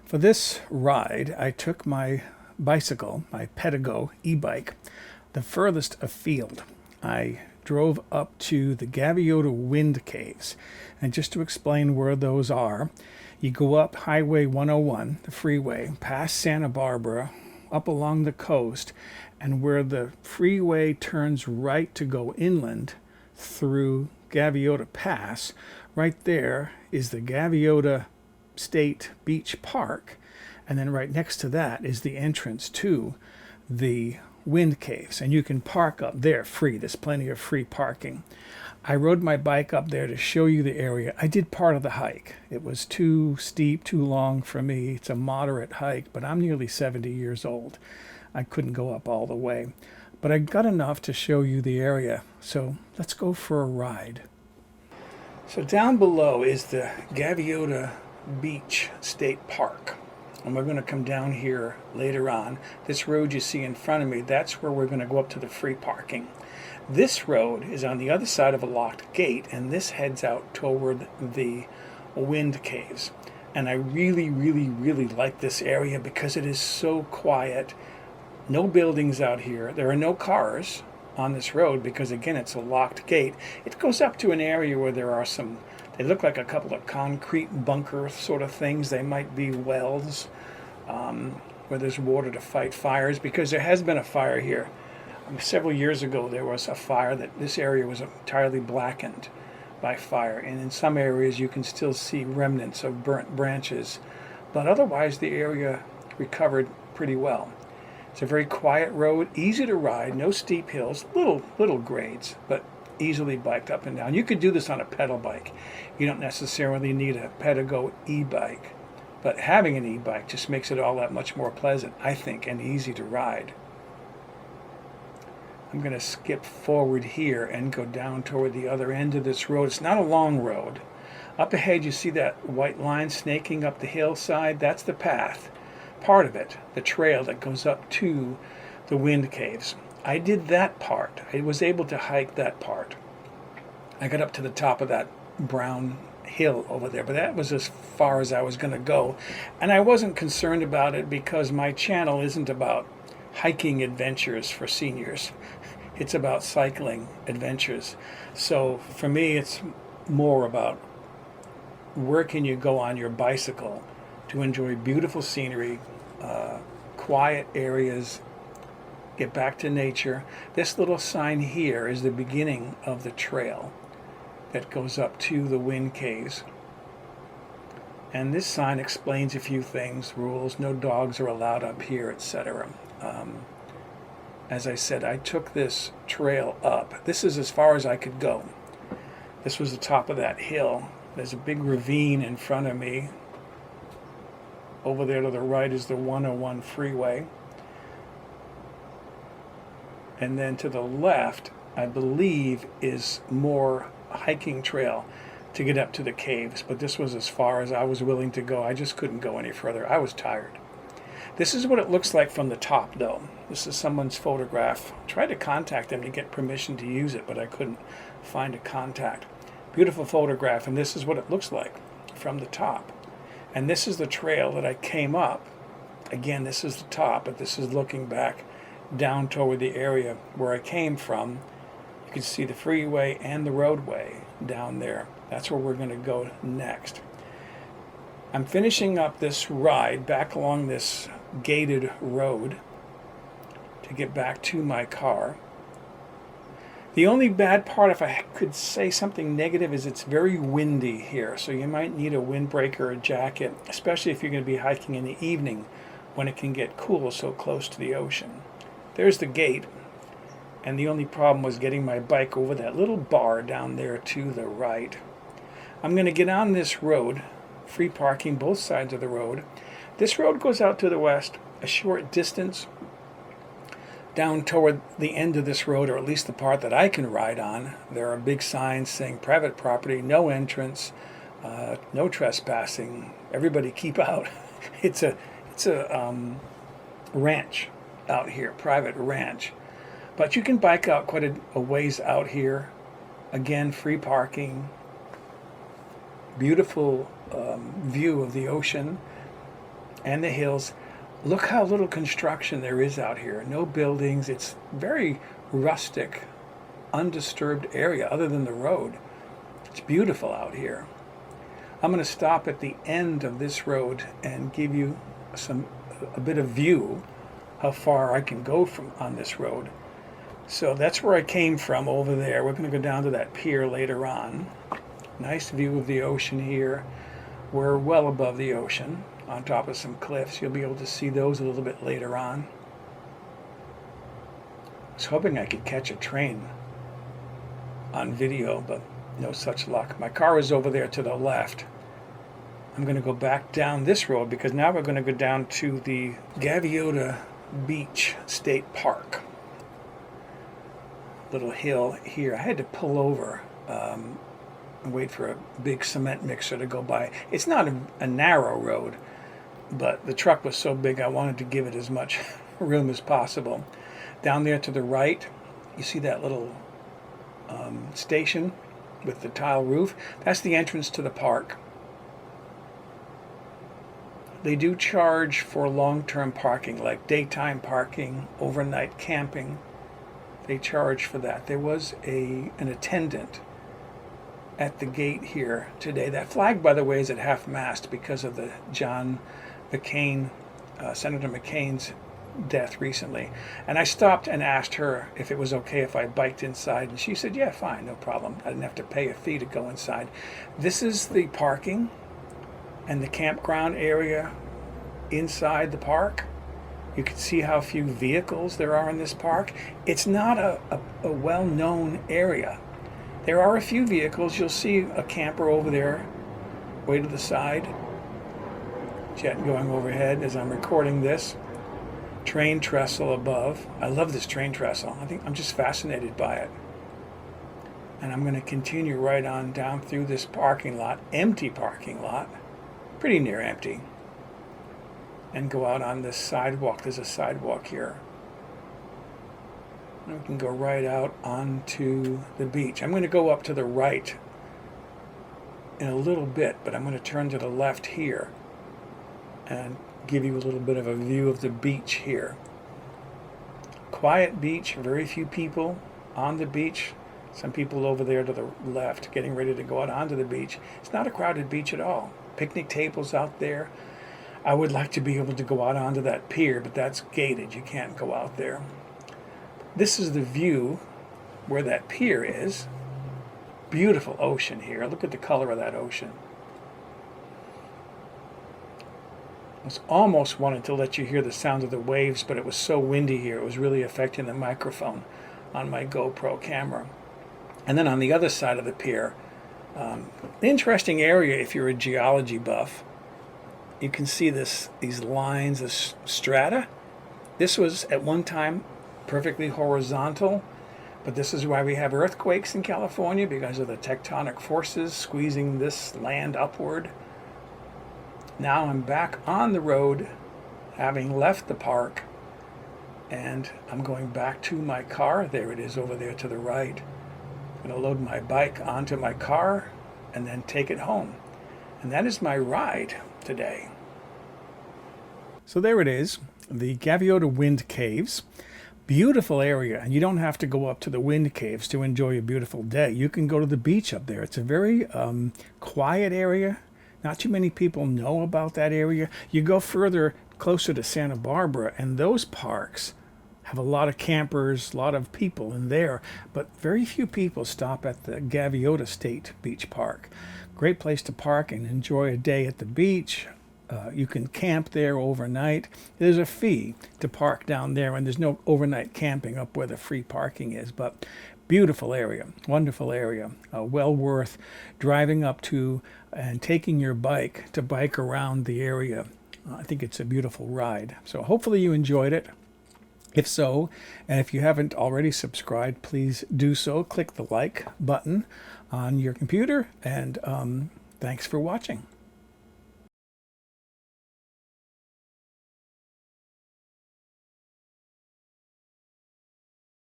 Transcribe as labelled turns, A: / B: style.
A: For this ride, I took my bicycle, my Pedego e-bike, the furthest afield. I drove up to the Gaviota wind caves. And just to explain where those are, you go up Highway 101, the freeway, past Santa Barbara, up along the coast, and where the freeway turns right to go inland through Gaviota Pass, right there is the Gaviota State Beach Park, and then right next to that is the entrance to the wind caves, and you can park up there free. There's plenty of free parking. I rode my bike up there to show you the area. I did part of the hike. It was too steep, too long for me. It's a moderate hike, but I'm nearly 70 years old. I couldn't go up all the way, but I got enough to show you the area. So let's go for a ride. So down below is the Gaviota Beach State Park. And we're going to come down here later on. This road you see in front of me, that's where we're going to go up to the free parking. This road is on the other side of a locked gate, and this heads out toward the wind caves. And I really, really, really like this area because it is so quiet. No buildings out here. There are no cars on this road because, again, it's a locked gate. It goes up to an area where there are some, they look like a couple of concrete bunker sort of things. They might be wells where there's water to fight fires, because there has been a fire here. Several years ago there was a fire that this area was entirely blackened by fire, and in some areas you can still see remnants of burnt branches, but otherwise the area recovered pretty well. It's a very quiet road, easy to ride, no steep hills, little grades, but easily biked up and down. You could do this on a pedal bike. You don't necessarily need a Pedego e-bike, but having an e-bike just makes it all that much more pleasant, I think, and easy to ride. I'm going to skip forward here and go down toward the other end of this road. It's not a long road. Up ahead you see that white line snaking up the hillside. That's the path, part of it, the trail that goes up to the wind caves. I did that part. I was able to hike that part. I got up to the top of that brown hill over there, but that was as far as I was going to go. And I wasn't concerned about it because my channel isn't about hiking adventures for seniors. It's about cycling adventures. So for me, it's more about where can you go on your bicycle to enjoy beautiful scenery, quiet areas, get back to nature. This little sign here is the beginning of the trail that goes up to the wind caves. And this sign explains a few things, rules, no dogs are allowed up here, etc. As I said, I took this trail up. This is as far as I could go. This was the top of that hill. There's a big ravine in front of me. Over there to the right is the 101 freeway. And then to the left, I believe, is more hiking trail to get up to the caves. But this was as far as I was willing to go. I just couldn't go any further. I was tired. This is what it looks like from the top, though. This is someone's photograph. I tried to contact them to get permission to use it, but I couldn't find a contact. Beautiful photograph, and this is what it looks like from the top. And this is the trail that I came up. Again, this is the top, but this is looking back down toward the area where I came from. You can see the freeway and the roadway down there. That's where we're going to go next. I'm finishing up this ride back along this gated road to get back to my car. The only bad part, if I could say something negative, is it's very windy here, so you might need a windbreaker or a jacket, especially if you're going to be hiking in the evening when it can get cool so close to the ocean. There's the gate, and the only problem was getting my bike over that little bar down there to the right. I'm going to get on this road, free parking both sides of the road. This road goes out to the west a short distance down toward the end of this road, or at least the part that I can ride on. There are big signs saying private property, no entrance, no trespassing, everybody keep out. It's a ranch out here, private ranch. But you can bike out quite a ways out here. Again, free parking, beautiful view of the ocean. and the hills. Look how little construction there is out here. No buildings. It's very rustic, undisturbed area other than the road. It's beautiful out here. I'm going to stop at the end of this road and give you a bit of view how far I can go from on this road. So that's where I came from over there. We're going to go down to that pier later on. Nice view of the ocean here. We're well above the ocean on top of some cliffs. You'll be able to see those a little bit later on. I was hoping I could catch a train on video, but no such luck. My car is over there to the left. I'm going to go back down this road because now we're going to go down to the Gaviota Beach State Park. Little hill here. I had to pull over and wait for a big cement mixer to go by. It's not a narrow road, but the truck was so big I wanted to give it as much room as possible. Down there to the right, you see that little station with the tile roof? That's the entrance to the park. They do charge for long-term parking, like daytime parking, overnight camping. They charge for that. There was an attendant at the gate here today. That flag, by the way, is at half-mast because of the John McCain, Senator McCain's death recently. And I stopped and asked her if it was okay if I biked inside, and she said, yeah, fine, no problem. I didn't have to pay a fee to go inside. This is the parking and the campground area inside the park. You can see how few vehicles there are in this park. It's not a well-known area. There are a few vehicles. You'll see a camper over there, way to the side. Jet going overhead as I'm recording this. Train trestle above. I love this train trestle. I think I'm just fascinated by it. And I'm going to continue right on down through this parking lot, empty parking lot, pretty near empty, and go out on this sidewalk. There's a sidewalk here. And we can go right out onto the beach. I'm going to go up to the right in a little bit, but I'm going to turn to the left here and give you a little bit of a view of the beach here. Quiet beach, very few people on the beach. Some people over there to the left getting ready to go out onto the beach. It's not a crowded beach at all. Picnic tables out there. I would like to be able to go out onto that pier, but that's gated. You can't go out there. This is the view where that pier is. Beautiful ocean here. Look at the color of that ocean. I almost wanted to let you hear the sound of the waves, but it was so windy here. It was really affecting the microphone on my GoPro camera. And then on the other side of the pier, interesting area if you're a geology buff. You can see these lines of strata. This was at one time perfectly horizontal, but this is why we have earthquakes in California, because of the tectonic forces squeezing this land upward. Now I'm back on the road, having left the park, and I'm going back to my car. There it is over there to the right. I'm going to load my bike onto my car and then take it home. And that is my ride today. So there it is, the Gaviota Wind Caves. Beautiful area, and you don't have to go up to the wind caves to enjoy a beautiful day. You can go to the beach up there. It's a very quiet area. Not too many people know about that area. You go further, closer to Santa Barbara, and those parks have a lot of campers, a lot of people in there, but very few people stop at the Gaviota State Beach Park. Great place to park and enjoy a day at the beach. You can camp there overnight. There's a fee to park down there, and there's no overnight camping up where the free parking is, but beautiful area, wonderful area, well worth driving up to and taking your bike to bike around the area. I think it's a beautiful ride. So hopefully you enjoyed it. If so, and if you haven't already subscribed, please do so. Click the like button on your computer, and thanks for watching.